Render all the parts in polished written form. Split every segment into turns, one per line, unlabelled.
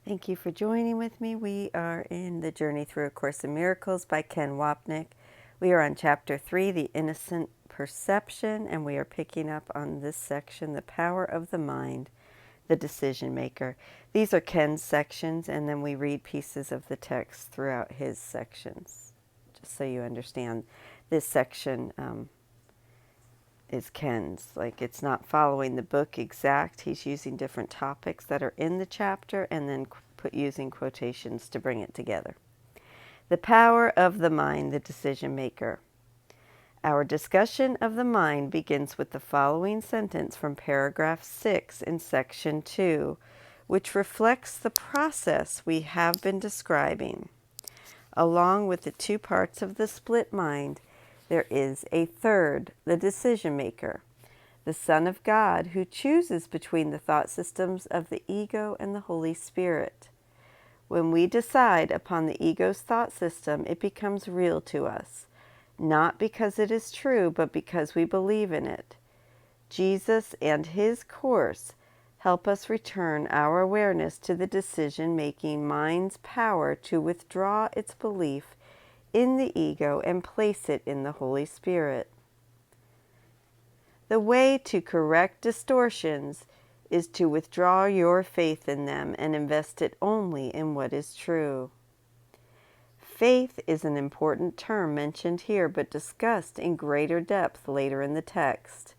Thank you for joining with me. We are in The Journey Through A Course in Miracles by Ken Wapnick. We are on Chapter 3, The Innocent Perception, and we are picking up on this section, The Power of the Mind, the Decision Maker. These are Ken's sections, and then we read pieces of the text throughout his sections, just so you understand. This section is Ken's. Like, it's not following the book exact. He's using different topics that are in the chapter and then using quotations to bring it together. The power of the mind, the decision maker. Our discussion of the mind begins with the following sentence from paragraph 6 in section 2, which reflects the process we have been describing. Along with the two parts of the split mind, there is a third, the decision maker, the Son of God, who chooses between the thought systems of the ego and the Holy Spirit. When we decide upon the ego's thought system, it becomes real to us, not because it is true, but because we believe in it. Jesus and his course help us return our awareness to the decision-making mind's power to withdraw its belief in the ego and place it in the Holy Spirit. The way to correct distortions is to withdraw your faith in them and invest it only in what is true. Faith is an important term mentioned here, but discussed in greater depth later in the text.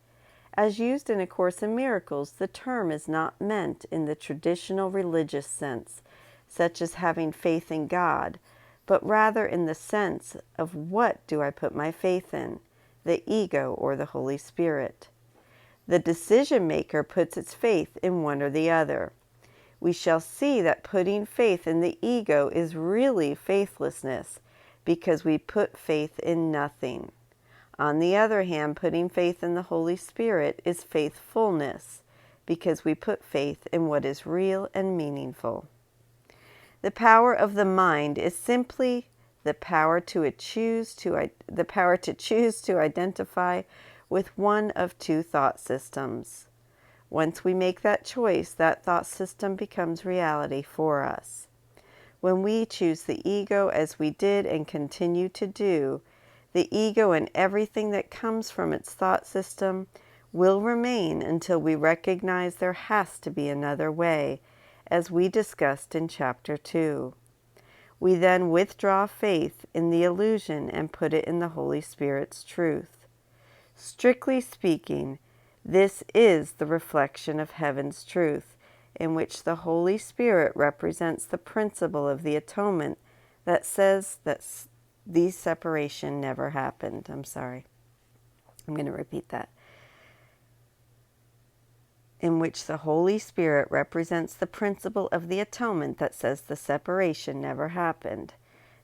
As used in A Course in Miracles, the term is not meant in the traditional religious sense, such as having faith in God, but rather in the sense of what do I put my faith in, the ego or the Holy Spirit. The decision maker puts its faith in one or the other. We shall see that putting faith in the ego is really faithlessness, because we put faith in nothing. On the other hand, putting faith in the Holy Spirit is faithfulness, because we put faith in what is real and meaningful. The power of the mind is simply the power to choose to identify with one of two thought systems. Once we make that choice, that thought system becomes reality for us. When we choose the ego, as we did and continue to do, the ego and everything that comes from its thought system will remain until we recognize there has to be another way, as we discussed in Chapter 2. We then withdraw faith in the illusion and put it in the Holy Spirit's truth. Strictly speaking, this is the reflection of heaven's truth, in which the Holy Spirit represents the principle of the atonement that says that the separation never happened. I'm going to repeat that. In which the Holy Spirit represents the principle of the atonement that says the separation never happened.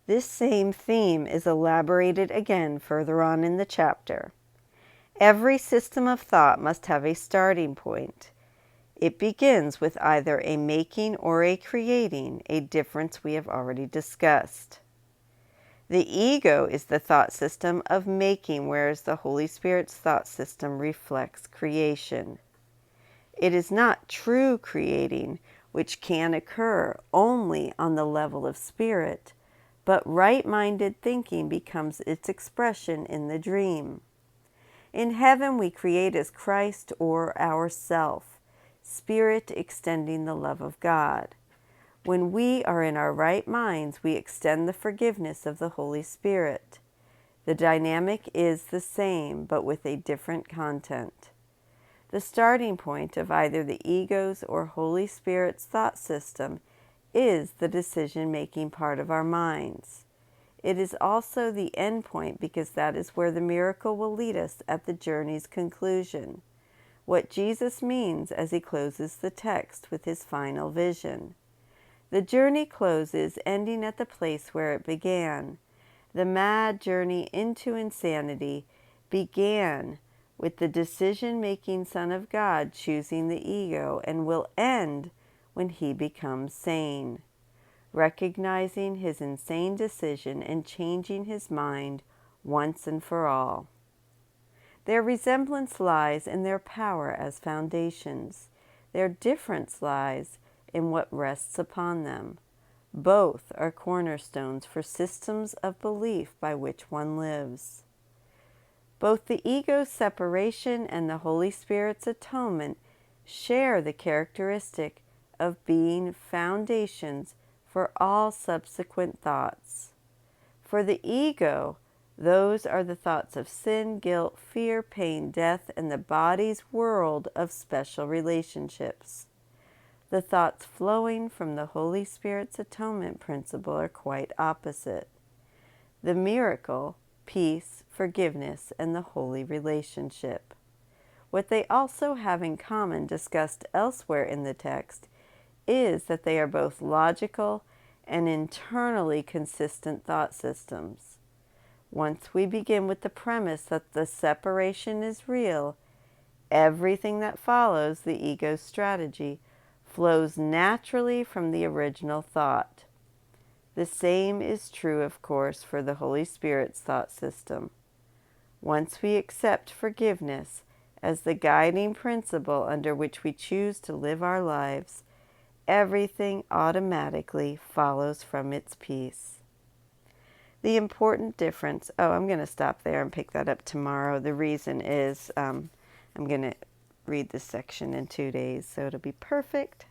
This same theme is elaborated again further on in the chapter. Every system of thought must have a starting point. It begins with either a making or a creating, a difference we have already discussed. The ego is the thought system of making, whereas the Holy Spirit's thought system reflects creation. It is not true creating, which can occur only on the level of spirit, but right-minded thinking becomes its expression in the dream. In heaven we create as Christ or ourself, spirit extending the love of God. When we are in our right minds, we extend the forgiveness of the Holy Spirit. The dynamic is the same, but with a different content. The starting point of either the ego's or Holy Spirit's thought system is the decision-making part of our minds. It is also the end point, because that is where the miracle will lead us at the journey's conclusion, what Jesus means as he closes the text with his final vision. The journey closes, ending at the place where it began. The mad journey into insanity began with the decision-making Son of God choosing the ego, and will end when he becomes sane, recognizing his insane decision and changing his mind once and for all. Their resemblance lies in their power as foundations. Their difference lies in what rests upon them. Both are cornerstones for systems of belief by which one lives. Both the ego's separation and the Holy Spirit's atonement share the characteristic of being foundations for all subsequent thoughts. For the ego, those are the thoughts of sin, guilt, fear, pain, death, and the body's world of special relationships. The thoughts flowing from the Holy Spirit's atonement principle are quite opposite. The miracle, peace, forgiveness, and the holy relationship. What they also have in common, discussed elsewhere in the text, is that they are both logical and internally consistent thought systems. Once we begin with the premise that the separation is real, everything that follows the ego's strategy flows naturally from the original thought. The same is true, of course, for the Holy Spirit's thought system. Once we accept forgiveness as the guiding principle under which we choose to live our lives, everything automatically follows from its peace. The important difference, I'm going to stop there and pick that up tomorrow. The reason is I'm going to read this section in 2 days, so it'll be perfect.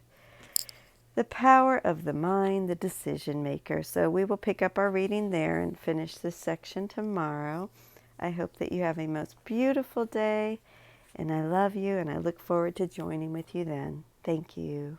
The power of the mind, the decision maker. So we will pick up our reading there and finish this section tomorrow. I hope that you have a most beautiful day, and I love you, and I look forward to joining with you then. Thank you.